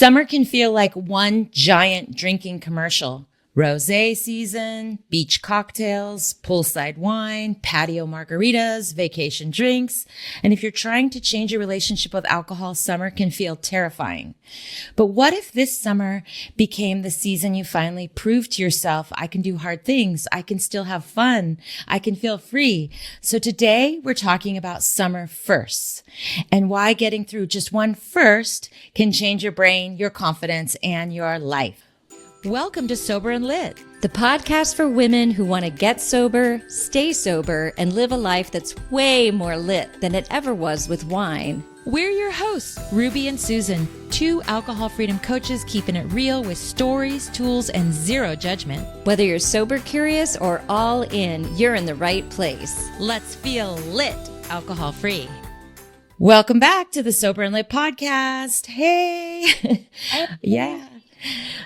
Summer can feel like one giant drinking commercial. Rosé season, beach cocktails, poolside wine, patio margaritas, vacation drinks. And if you're trying to change your relationship with alcohol, summer can feel terrifying. But what if this summer became the season you finally proved to yourself, I can do hard things, I can still have fun, I can feel free. So today we're talking about summer firsts and why getting through just one first can change your brain, your confidence, and your life. Welcome to Sober and Lit, the podcast for women who want to get sober, stay sober, and live a life that's way more lit than it ever was with wine. We're your hosts, Ruby and Susan, two alcohol freedom coaches keeping it real with stories, tools, and zero judgment. Whether you're sober curious or all in, you're in the right place. Let's feel lit, alcohol free. Welcome back to the Sober and Lit podcast. Hey.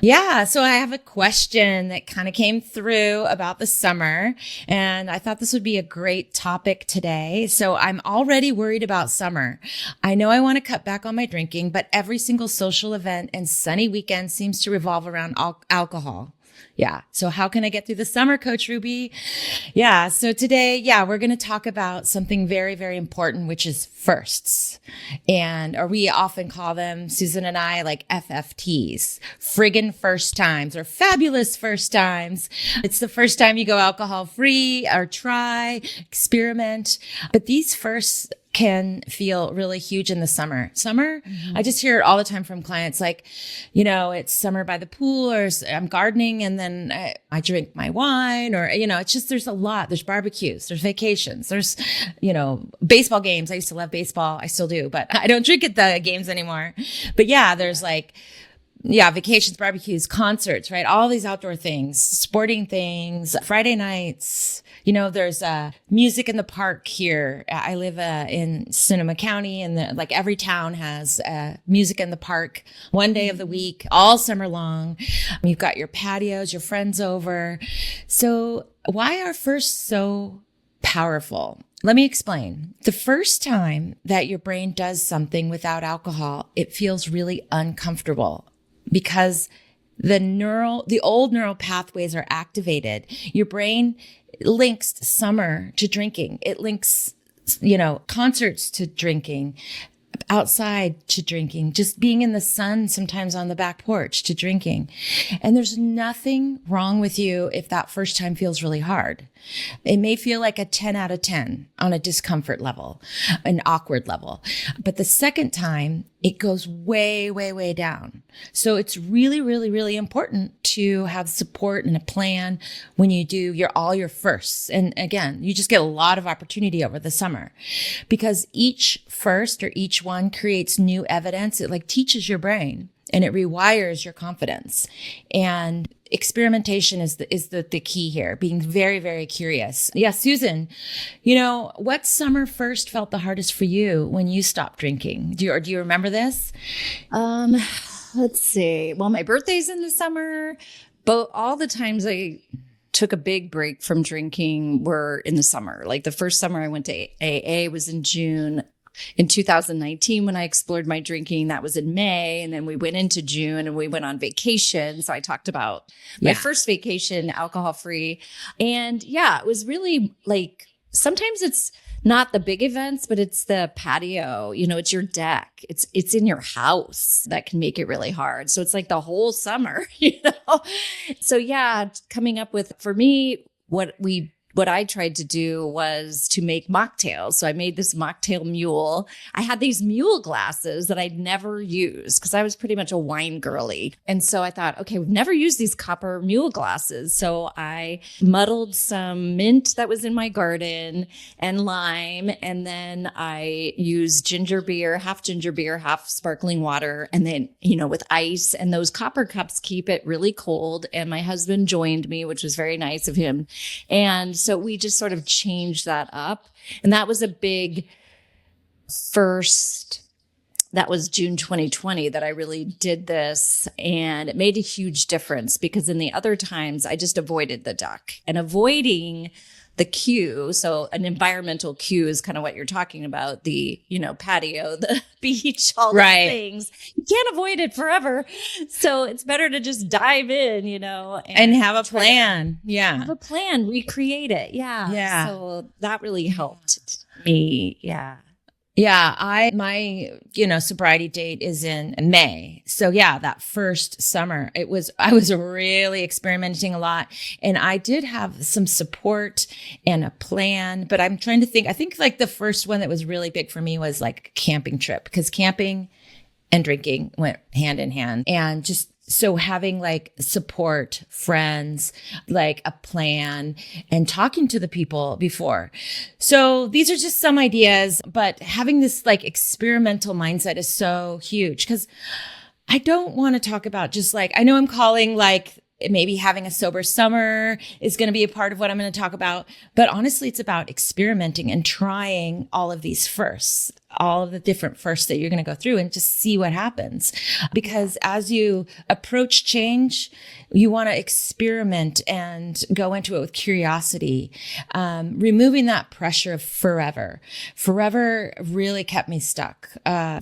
Yeah. So I have a question that kind of came through about the summer, and I thought this would be a great topic today. So I'm already worried about summer. I know I want to cut back on my drinking, but every single social event and sunny weekend seems to revolve around alcohol. Yeah. So how can I get through the summer, Coach Ruby? Yeah. So today, we're going to talk about something very, very important, which is firsts. Or we often call them, Susan and I, like FFTs, friggin' first times or fabulous first times. It's the first time you go alcohol free or try, experiment. But these firsts can feel really huge in the summer. I just hear it all the time from clients, like, it's summer by the pool, or I'm gardening and then I drink my wine, or, it's just, there's a lot. There's barbecues, there's vacations, there's, baseball games. I used to love baseball. I still do, but I don't drink at the games anymore. But there's vacations, barbecues, concerts, right? All these outdoor things, sporting things, Friday nights. There's music in the park here. I live in Sonoma County, and every town has music in the park one day of the week, all summer long. You've got your patios, your friends over. So why are firsts so powerful? Let me explain. The first time that your brain does something without alcohol, it feels really uncomfortable because the old neural pathways are activated. Your brain links summer to drinking. It links, concerts to drinking, outside to drinking, just being in the sun, sometimes on the back porch, to drinking. And there's nothing wrong with you if that first time feels really hard. It may feel like a 10 out of 10 on a discomfort level, an awkward level. But the second time, it goes way, way, way down. So it's really, really, really important to have support and a plan when you do all your firsts. And again, you just get a lot of opportunity over the summer because each first or each one creates new evidence. It teaches your brain and it rewires your confidence. And experimentation is the key here, being very, very curious. Yeah, Susan, what summer first felt the hardest for you when you stopped drinking? Do you remember this? Let's see. Well, my birthday's in the summer, but all the times I took a big break from drinking were in the summer. Like the first summer I went to AA was in June. In 2019, when I explored my drinking, that was in May. And then we went into June and we went on vacation. So I talked about my first vacation, alcohol free. And it was really sometimes it's not the big events, but it's the patio, it's your deck. It's in your house that can make it really hard. So it's like the whole summer, So coming up with, for me, what I tried to do was to make mocktails. So I made this mocktail mule. I had these mule glasses that I'd never used because I was pretty much a wine girly. And so I thought, okay, we've never used these copper mule glasses. So I muddled some mint that was in my garden and lime. And then I used half ginger beer, half sparkling water. And then, with ice, and those copper cups keep it really cold. And my husband joined me, which was very nice of him. And so we just sort of changed that up. And that was a big first. That was June 2020 that I really did this. And it made a huge difference because in the other times I just avoided the duck. And avoiding the cue. So an environmental cue is kind of what you're talking about, the, patio, the beach, all those things. You can't avoid it forever. So it's better to just dive in, and have a plan. Have a plan, recreate it. Yeah. So that really helped me. Yeah. Yeah, my sobriety date is in May. So yeah, that first summer, I was really experimenting a lot, and I did have some support and a plan, but I'm trying to think. I think like the first one that was really big for me was like a camping trip, because camping and drinking went hand in hand, and just so having like support, friends, like a plan, and talking to the people before. So these are just some ideas, but having this like experimental mindset is so huge, because I don't want to talk about just like, I know I'm calling like maybe having a sober summer is going to be a part of what I'm going to talk about. But honestly, it's about experimenting and trying all of these firsts, all of the different firsts that you're going to go through, and just see what happens. Because as you approach change, you want to experiment and go into it with curiosity, removing that pressure of forever. Forever really kept me stuck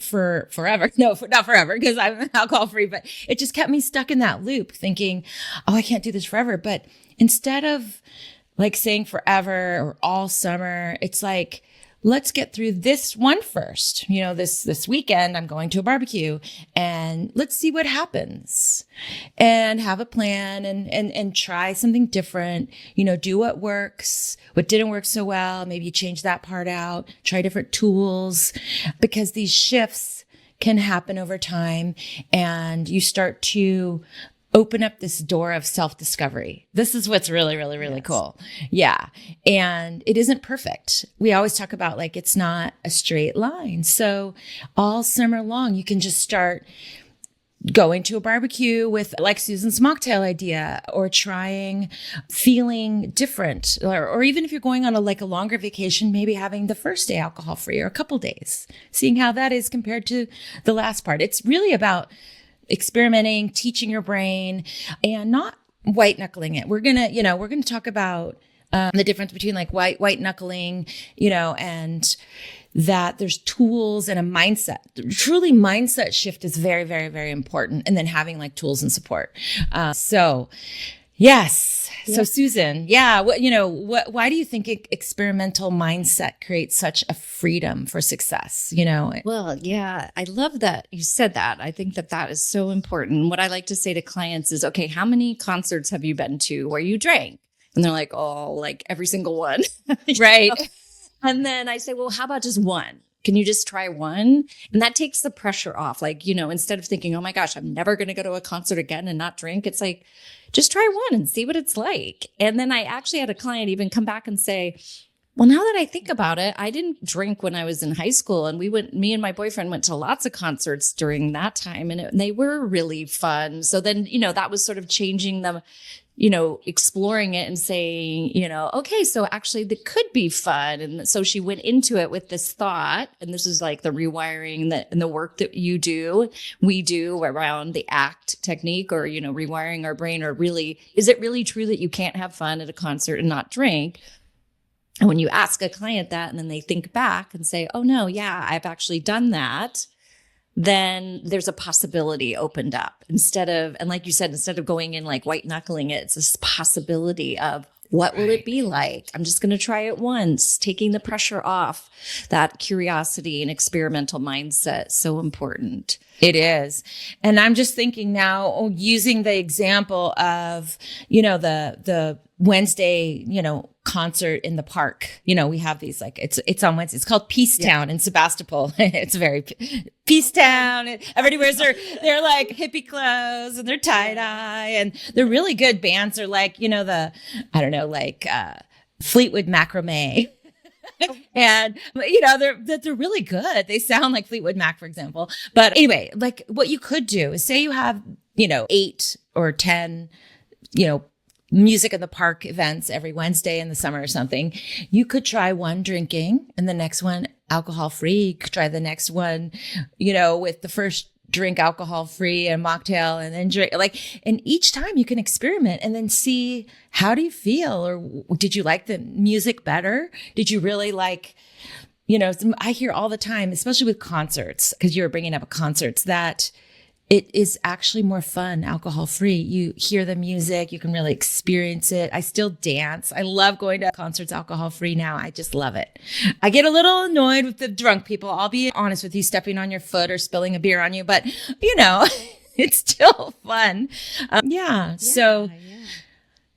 for forever. No, not forever, because I'm alcohol free, but it just kept me stuck in that loop thinking, oh, I can't do this forever. But instead of like saying forever or all summer, it's like, let's get through this one first. This weekend, I'm going to a barbecue, and let's see what happens, and have a plan and try something different, do what works, what didn't work so well. Maybe you change that part out, try different tools, because these shifts can happen over time, and you start to open up this door of self-discovery. This is what's really, really, really cool. Yeah. And it isn't perfect. We always talk about like, it's not a straight line. So all summer long, you can just start going to a barbecue with like Susan's mocktail idea, or feeling different, or even if you're going on a longer vacation, maybe having the first day alcohol free or a couple days, seeing how that is compared to the last part. It's really about experimenting, teaching your brain, and not white-knuckling it. We're going to talk about the difference between like white-knuckling, and that there's tools and a mindset. Truly, mindset shift is very, very, very important. And then having like tools and support. Yes. Yeah. So Susan, why do you think experimental mindset creates such a freedom for success? Well, yeah, I love that you said that. I think that is so important. What I like to say to clients is, okay, how many concerts have you been to where you drank? And they're like, oh, like every single one. Right. And then I say, well, how about just one? Can you just try one? And that takes the pressure off. Like, instead of thinking, oh my gosh, I'm never going to go to a concert again and not drink. It's like, just try one and see what it's like. And then I actually had a client even come back and say, well, now that I think about it, I didn't drink when I was in high school. And me and my boyfriend went to lots of concerts during that time, and they were really fun. So then, that was sort of changing them, exploring it and saying, okay, so actually that could be fun. And so she went into it with this thought, and this is like the rewiring and the work that we do around the ACT technique, or, rewiring our brain, or really, is it really true that you can't have fun at a concert and not drink? And when you ask a client that, and then they think back and say, oh no, yeah, I've actually done that, then there's a possibility opened up and like you said, instead of going in like white knuckling it, it's this possibility of what will it be like? I'm just going to try it once, taking the pressure off. That curiosity and experimental mindset, so important. It is. And I'm just thinking now, using the example of, the Wednesday, concert in the park. We have these like, it's on Wednesday. It's called Peace Town in Sebastopol. It's very Peace Town. Everybody wears their like hippie clothes and their tie dye, and they're really good bands. Are like, Fleetwood Macrame. And, they're really good. They sound like Fleetwood Mac, for example. But anyway, like what you could do is say you have, 8 or 10, music in the park events every Wednesday in the summer or something. You could try one drinking and the next one alcohol free. You could try the next one, with the first drink alcohol free and mocktail and then drink and each time you can experiment and then see how do you feel, or did you like the music better? Did you really like, I hear all the time, especially with concerts, because you were bringing up concerts, that it is actually more fun alcohol free. You hear the music, you can really experience it. I still dance. I love going to concerts alcohol free now. I just love it. I get a little annoyed with the drunk people. I'll be honest with you, stepping on your foot or spilling a beer on you, but it's still fun. So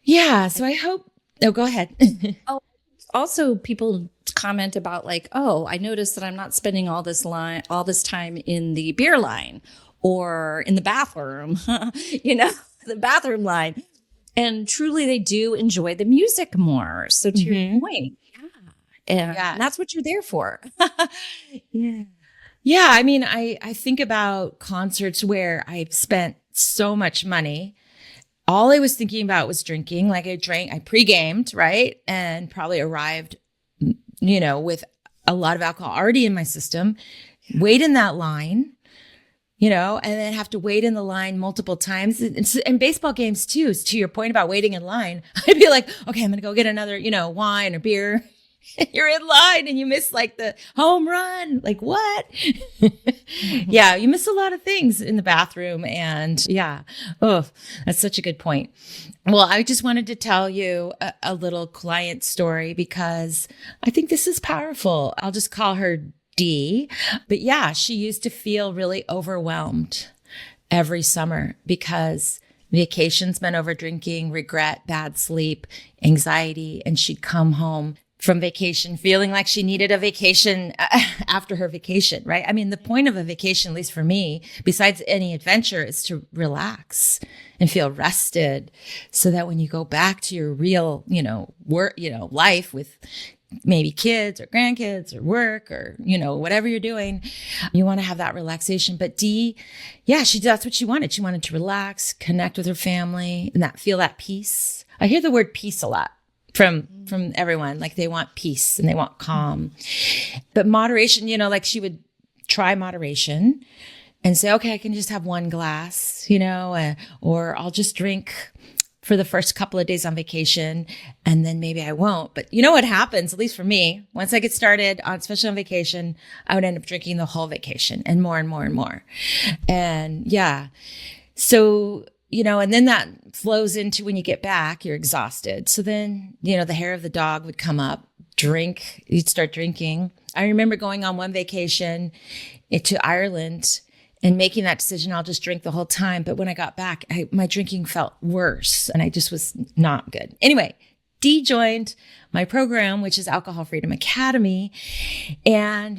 I hope, go ahead. Also, people comment about like, oh, I noticed that I'm not spending all this time in the beer line or in the bathroom, the bathroom line. And truly they do enjoy the music more. So to your point, and that's what you're there for. Yeah. Yeah. I mean, I think about concerts where I've spent so much money. All I was thinking about was drinking. Like I pre-gamed, right? And probably arrived, with a lot of alcohol already in my system, wait in that line, and then have to wait in the line multiple times. And baseball games too, to your point about waiting in line, I'd be like, okay, I'm going to go get another, wine or beer. You're in line and you miss like the home run. Like what? Yeah, you miss a lot of things in the bathroom. And that's such a good point. Well, I just wanted to tell you a little client story because I think this is powerful. I'll just call her D. But yeah, she used to feel really overwhelmed every summer because vacations meant over drinking, regret, bad sleep, anxiety, and she'd come home from vacation feeling like she needed a vacation after her vacation, right? I mean, the point of a vacation, at least for me, besides any adventure, is to relax and feel rested so that when you go back to your real, work, life with maybe kids or grandkids or work or, whatever you're doing, you want to have that relaxation. But D, that's what she wanted. She wanted to relax, connect with her family and feel that peace. I hear the word peace a lot from everyone. Like they want peace and they want calm, but moderation, like she would try moderation and say, okay, I can just have one glass, or I'll just drink for the first couple of days on vacation and then maybe I won't. But you know what happens, at least for me, once I get started especially on vacation, I would end up drinking the whole vacation and more and more and more. And so, and then that flows into when you get back, you're exhausted. So then, the hair of the dog would come up, you'd start drinking. I remember going on one vacation to Ireland and making that decision, I'll just drink the whole time. But when I got back, my drinking felt worse and I just was not good. Anyway, Dee joined my program, which is Alcohol Freedom Academy. And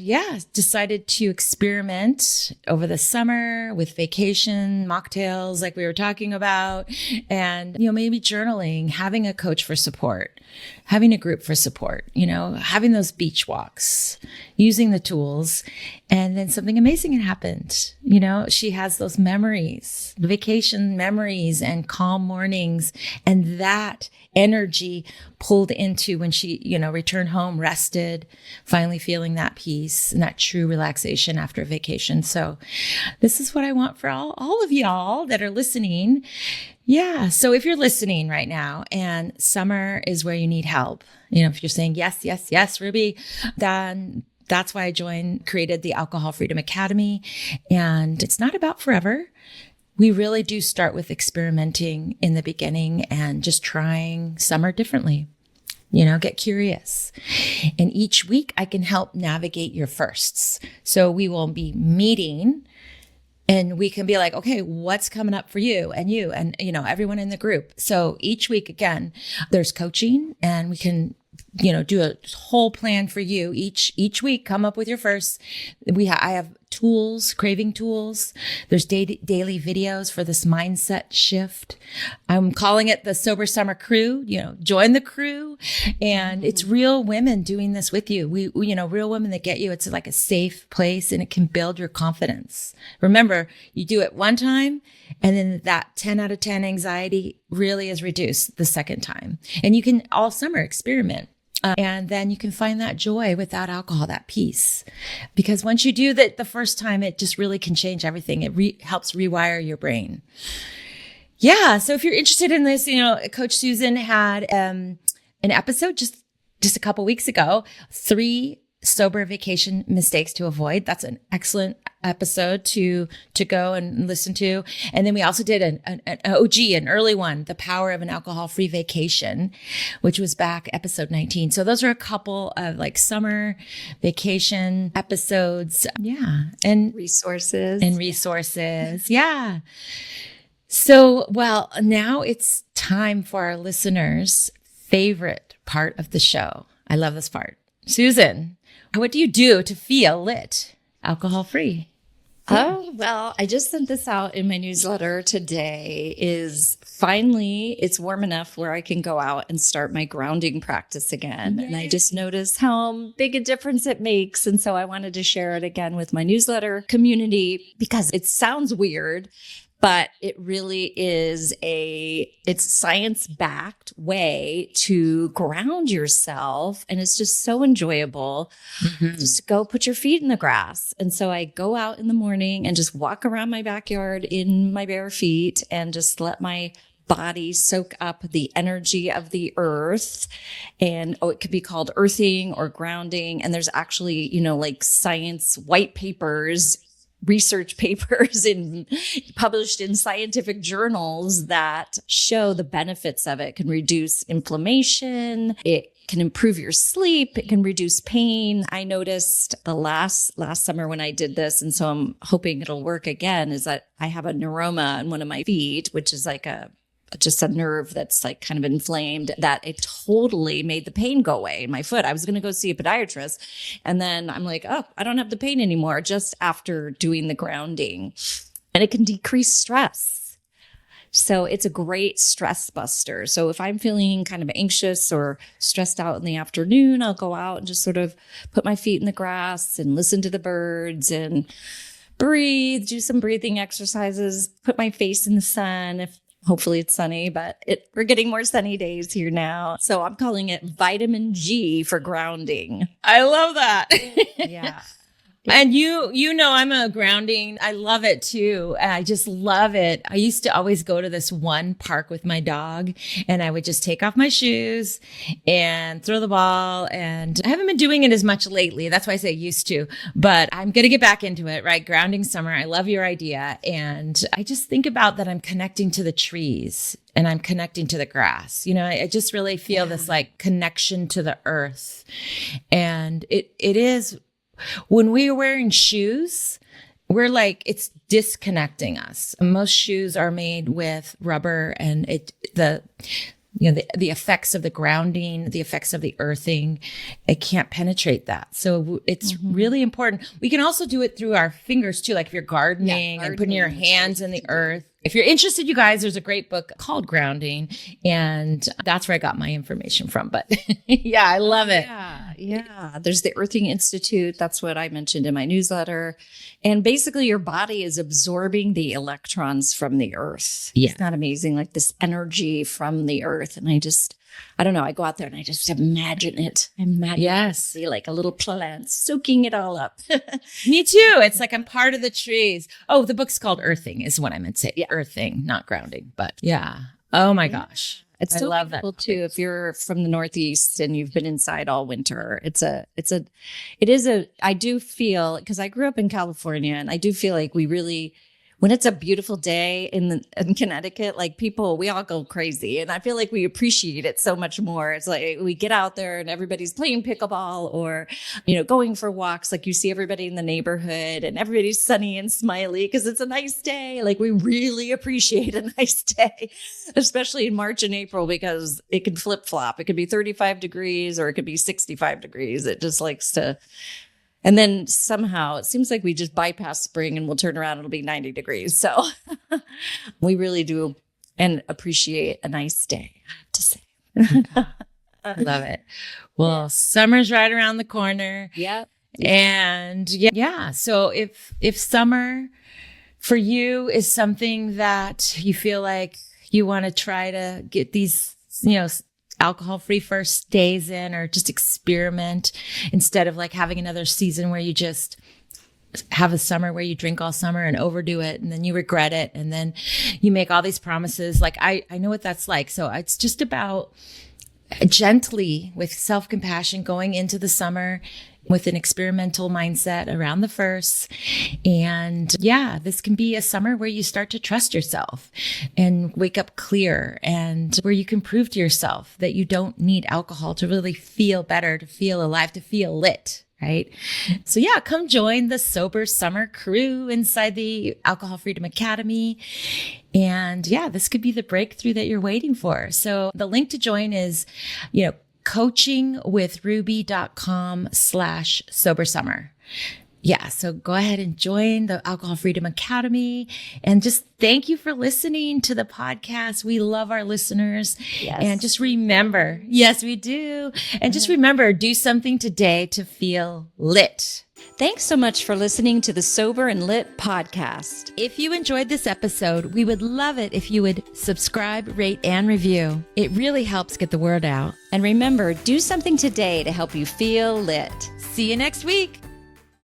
decided to experiment over the summer with vacation, mocktails like we were talking about, and, maybe journaling, having a coach for support, having a group for support, having those beach walks, using the tools. And then something amazing had happened. She has those memories, vacation memories and calm mornings. And that energy pulled into when she, returned home, rested, finally feeling that peace and that true relaxation after a vacation. So this is what I want for all of y'all that are listening. Yeah. So if you're listening right now and summer is where you need help, if you're saying, yes, yes, yes, Ruby, then that's why I created the Alcohol Freedom Academy. And it's not about forever. We really do start with experimenting in the beginning and just trying summer differently. Get curious. And each week I can help navigate your firsts. So we will be meeting and we can be like, okay, what's coming up for you and everyone in the group. So each week, again, there's coaching and we can, do a whole plan for you each week. Come up with your first. I have tools, craving tools. There's daily videos for this mindset shift. I'm calling it the Sober Summer Crew. Join the crew, and it's real women doing this with you. We real women that get you. It's like a safe place, and it can build your confidence. Remember, you do it one time, and then that 10 out of 10 anxiety really is reduced the second time. And you can all summer experiment. And then you can find that joy without alcohol, that peace. Because once you do that the first time, it just really can change everything. It helps rewire your brain. Yeah. So if you're interested in this, Coach Susan had an episode just a couple weeks ago, 3 sober vacation mistakes to avoid. That's an excellent episode to go and listen to. And then we also did an OG, an early one, The Power of an Alcohol-Free Vacation, which was back episode 19. So those are a couple of like summer vacation episodes. Yeah. And resources. Yeah. So, well, now it's time for our listeners' favorite part of the show. I love this part. Susan, what do you do to feel lit, alcohol-free? Oh, well, I just sent this out in my newsletter today. Is finally it's warm enough where I can go out and start my grounding practice again. Yay. And I just noticed how big a difference it makes. And so I wanted to share it again with my newsletter community because it sounds weird, but it really is it's science-backed way to ground yourself. And it's just so enjoyable. Mm-hmm. Just go put your feet in the grass. And so I go out in the morning and just walk around my backyard in my bare feet and just let my body soak up the energy of the earth. And it could be called earthing or grounding. And there's actually, like science white papers, research papers published in scientific journals that show the benefits of it. It can reduce inflammation. It can improve your sleep. It can reduce pain. I noticed the last summer when I did this, and so I'm hoping it'll work again, is that I have a neuroma in one of my feet, which is like just a nerve that's like kind of inflamed, that it totally made the pain go away in my foot. I was going to go see a podiatrist. And then I'm like, oh, I don't have the pain anymore just after doing the grounding. And it can decrease stress. So it's a great stress buster. So if I'm feeling kind of anxious or stressed out in the afternoon, I'll go out and just sort of put my feet in the grass and listen to the birds and breathe, do some breathing exercises, put my face in the sun. Hopefully it's sunny, but we're getting more sunny days here now. So I'm calling it vitamin G for grounding. I love that. Yeah. And I'm a grounding. I love it too. I just love it. I used to always go to this one park with my dog and I would just take off my shoes and throw the ball. And I haven't been doing it as much lately. That's why I say used to, but I'm going to get back into it, right? Grounding summer. I love your idea. And I just think about that I'm connecting to the trees and I'm connecting to the grass. I just really feel this like connection to the earth. And it is, when we are wearing shoes, we're like, it's disconnecting us. Most shoes are made with rubber and the effects of the grounding, the effects of the earthing, it can't penetrate that. So it's really important. We can also do it through our fingers too. Like if you're gardening and putting your hands in the earth. If you're interested, you guys, there's a great book called Grounding, and that's where I got my information from. But yeah, I love it. Yeah. There's the Earthing Institute. That's what I mentioned in my newsletter. And basically your body is absorbing the electrons from the earth. Yeah. It's not amazing, like this energy from the earth. And I don't know. I go out there and I just imagine it. Yes. See like a little plant soaking it all up. Me too. It's like I'm part of the trees. Oh, the book's called Earthing is what I meant to say. Yeah. Earthing, not grounding, but yeah. Oh my gosh. It's so beautiful too. If you're from the Northeast and you've been inside all winter, I do feel, because I grew up in California and I do feel like we really, when it's a beautiful day in Connecticut, like we all go crazy. And I feel like we appreciate it so much more. It's like we get out there and everybody's playing pickleball or, going for walks. Like you see everybody in the neighborhood and everybody's sunny and smiley because it's a nice day. Like we really appreciate a nice day, especially in March and April, because it can flip flop. It could be 35 degrees or it could be 65 degrees. It just likes to. And then somehow it seems like we just bypass spring and we'll turn around and it'll be 90 degrees. So we really do and appreciate a nice day, I have to say. I love it. Well, summer's right around the corner. Yep. And yeah. So if summer for you is something that you feel like you want to try to get these, alcohol-free first days in, or just experiment instead of like having another season where you just have a summer where you drink all summer and overdo it and then you regret it and then you make all these promises. Like I know what that's like. So it's just about gently, with self-compassion, going into the summer with an experimental mindset around the first. And yeah, this can be a summer where you start to trust yourself and wake up clear, and where you can prove to yourself that you don't need alcohol to really feel better, to feel alive, to feel lit. Right. So yeah, come join the Sober Summer crew inside the Alcohol Freedom Academy. And yeah, this could be the breakthrough that you're waiting for. So the link to join is, coachingwithruby.com/sober summer. Yeah. So go ahead and join the Alcohol Freedom Academy, and just thank you for listening to the podcast. We love our listeners. Yes. And just remember, yes, we do. And just remember, do something today to feel lit. Thanks so much for listening to the Sober and Lit podcast. If you enjoyed this episode, we would love it if you would subscribe, rate, and review. It really helps get the word out. And remember, do something today to help you feel lit. See you next week.